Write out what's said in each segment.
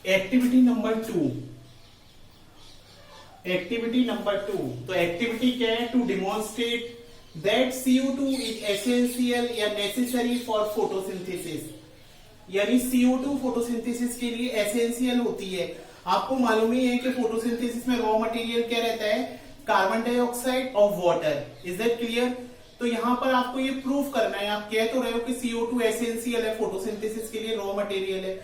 Activity number 2। Activity number 2, तो activity क्या है? To demonstrate that CO2 is essential या नेसेसरी फॉर फोटोसिंथेसिस। यानी CO2 फोटोसिंथेसिस के लिए एसेंशियल होती है। आपको मालूम ही है कि फोटोसिंथेसिस में रॉ मटेरियल क्या रहता है? कार्बन डाइऑक्साइड और वाटर। Is that clear? तो यहां पर आपको ये प्रूफ करना है। आप कह तो रहे हो कि CO2 एसेंशियल है, फोटोसिंथेसिस के लिए रॉ मटेरियल है,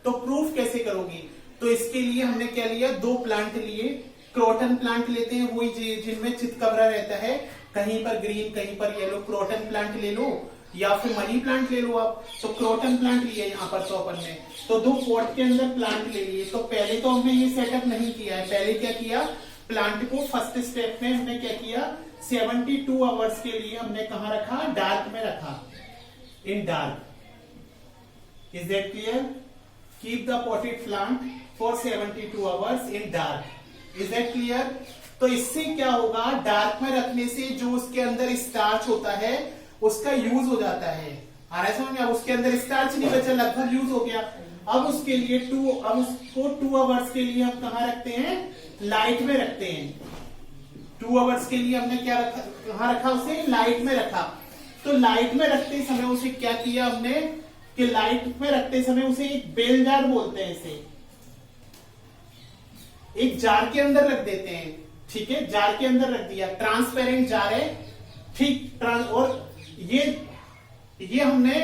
तो प्रूफ कैसे करोगे? तो इसके लिए हमने क्या लिया? 2 प्लांट लिए। क्रोटन प्लांट लेते हैं, वही जिनमें चितकबरा रहता है, कहीं पर ग्रीन कहीं पर येलो। क्रोटन प्लांट ले लो या फिर मनी प्लांट ले लो आप। तो क्रोटन प्लांट लिया यहाँ पर तो अपन ने, तो 2 पॉट के अंदर प्लांट ले लिए। तो पहले तो हमने ये सेटअप नहीं किया है। पहले क्या किया? प्लांट को फर्स्ट स्टेप में हमने क्या किया? 72 आवर्स के लिए हमने कहा रखा? डार्क में रखा, इन dark. Is that clear? Keep the potted plant for 72 hours in dark. Is that clear? तो इससे क्या होगा? डार्क में रखने से जो उसके अंदर स्टार्च होता है उसका यूज हो जाता है। आ रहा है समझ में? अब उसके अंदर स्टार्च नहीं बचा, लगभग यूज हो गया। अब उसके लिए अब उसको 2 आवर्स के लिए हम कहा रखते हैं? लाइट में रखते हैं। 2 आवर्स के लिए हमने क्या रखा? कहां रखा उसे? लाइट में रखा। तो लाइट में रखते समय उसे क्या किया हमने कि लाइट में रखते समय उसे एक बेल जार बोलते हैं, इसे एक जार के अंदर रख देते हैं। ठीक है, जार के अंदर रख दिया, ट्रांसपेरेंट जार है। ठीक, और ये हमने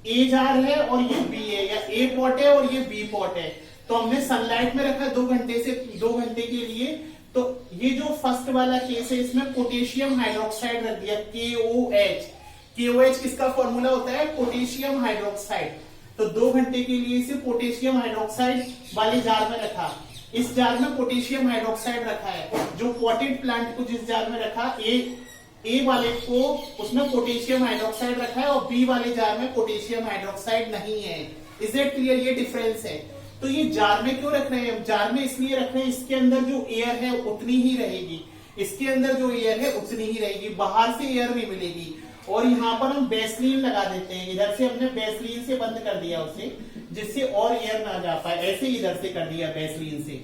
ए जार है और ये बी है, या ए पॉट है और ये बी पॉट है। तो हमने सनलाइट में रखा 2 घंटे के लिए। तो ये जो फर्स्ट वाला केस है, इसमें पोटेशियम हाइड्रोक्साइड रख दिया, KOH। KOH किसका फॉर्मूला होता है? Potassium hydroxide. तो 2 घंटे के लिए इसे पोटेशियम हाइड्रोक्साइड वाले जार में रखा। इस जार में पोटेशियम हाइड्रोक्साइड रखा है। जो पॉटेड प्लांट को जिस जार में रखा, ए वाले को उसमें पोटेशियम हाइड्रोक्साइड रखा है और बी वाले जार में पोटेशियम हाइड्रोक्साइड नहीं है। Is it clear? ये डिफरेंस है। तो ये जार में क्यों रख रहे हैं? जार में इसलिए रख रहे हैं, इसके अंदर जो एयर है उतनी ही रहेगी। इसके अंदर जो एयर है उतनी ही रहेगी, बाहर से एयर नहीं मिलेगी। और यहाँ पर हम बेसलीन लगा देते हैं। इधर से हमने बेसलीन से बंद कर दिया उसे, जिससे और एयर ना जा पाए। ऐसे इधर से कर दिया बेसलीन से।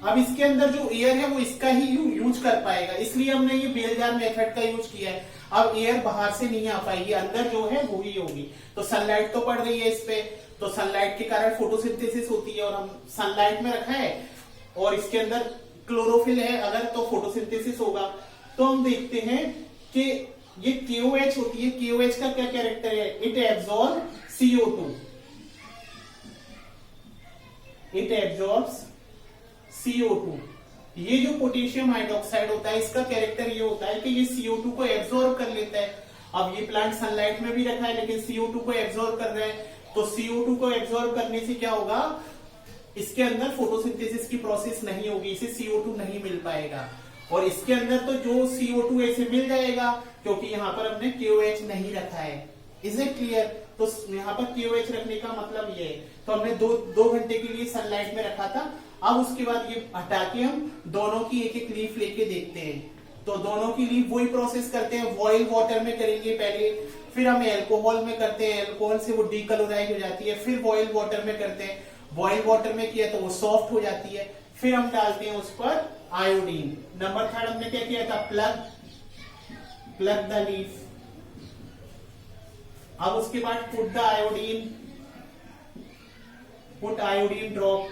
अब इसके अंदर जो एयर है वो इसका ही यूज कर पाएगा, इसलिए हमने ये बेल जार मेथड का यूज किया है। अब एयर बाहर से नहीं आ पाएगी, अंदर जो है वो ही होगी। तो सनलाइट तो पड़ रही है इस पे, तो सनलाइट के कारण फोटोसिंथेसिस होती है, और हम सनलाइट में रखा है और इसके अंदर क्लोरोफिल है अगर, तो फोटोसिंथेसिस होगा। तो हम देखते हैं कि ये KOH होती है। KOH का क्या कैरेक्टर है? It absorb CO2। It absorbs CO2। ये जो पोटेशियम हाइड्रोक्साइड होता है, इसका कैरेक्टर ये होता है कि ये CO2 को एब्जॉर्ब कर लेता है। अब ये प्लांट सनलाइट में भी रखा है लेकिन CO2 को एब्जॉर्ब कर रहा है। तो CO2 को एब्जॉर्ब करने से क्या होगा? इसके अंदर फोटोसिंथेसिस की प्रोसेस नहीं होगी, इसे CO2 नहीं मिल पाएगा। और इसके अंदर तो जो CO2 ऐसे मिल जाएगा, क्योंकि यहाँ पर हमने KOH नहीं रखा है। Is it clear? तो यहाँ पर KOH रखने का मतलब ये है। तो हमने 2 घंटे के लिए सनलाइट में रखा था। अब उसके बाद ये हटा के हम दोनों की एक लीफ लेके देखते हैं। तो दोनों की लीफ वही प्रोसेस करते हैं, बॉइल वाटर में करेंगे पहले, फिर हम एल्कोहल में करते हैं, एल्कोहल से वो डीकलोराइज हो जाती है, फिर बॉइल वाटर में करते हैं, बॉइल वाटर में किया तो वो सॉफ्ट हो जाती है, फिर हम डालते हैं उस पर आयोडीन। नंबर 3 हमने क्या किया था? Plug the leaf. अब उसके बाद पुट आयोडीन ड्रॉप।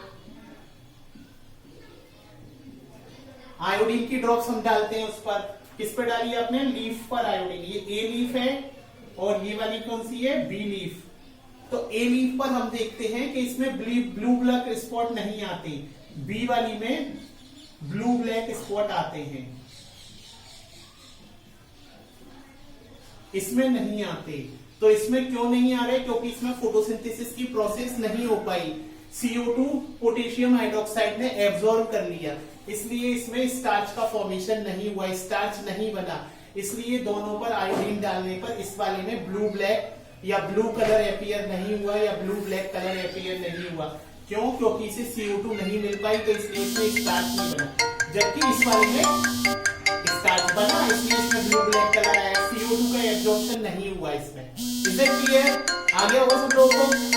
आयोडीन की ड्रॉप्स हम डालते हैं उस पर। किस पे डाली आपने? लीफ पर आयोडीन। ये ए लीफ है और ये वाली कौन सी है? B leaf. तो ए लीफ पर हम देखते हैं कि इसमें ब्लू ब्लैक स्पॉट नहीं आते, बी वाली में ब्लू ब्लैक स्पॉट आते हैं, इसमें नहीं आते। तो इसमें क्यों नहीं आ रहे? क्योंकि इसमें फोटोसिंथेसिस की प्रोसेस नहीं हो पाई। CO2 पोटेशियम हाइड्रोक्साइड ने एब्जॉर्ब कर लिया, इसलिए इसमें स्टार्च का फॉर्मेशन नहीं हुआ, स्टार्च नहीं बना। इसलिए दोनों पर आयोडीन डालने पर इस वाले में ब्लू ब्लैक या ब्लू कलर एपियर नहीं हुआ, या ब्लू ब्लैक कलर एपियर नहीं हुआ। क्यों? क्योंकि इसे CO2 नहीं मिल पाई, तो इसलिए इसमें स्टार्च नहीं बना। जबकि इस वाले में स्टार्च बना, इसलिए इसमें ब्लू ब्लैक कलर आया। CO2 का एब्जॉर्प्शन नहीं हुआ इसमें। Is it clear? आ गया वो सब लोगों को?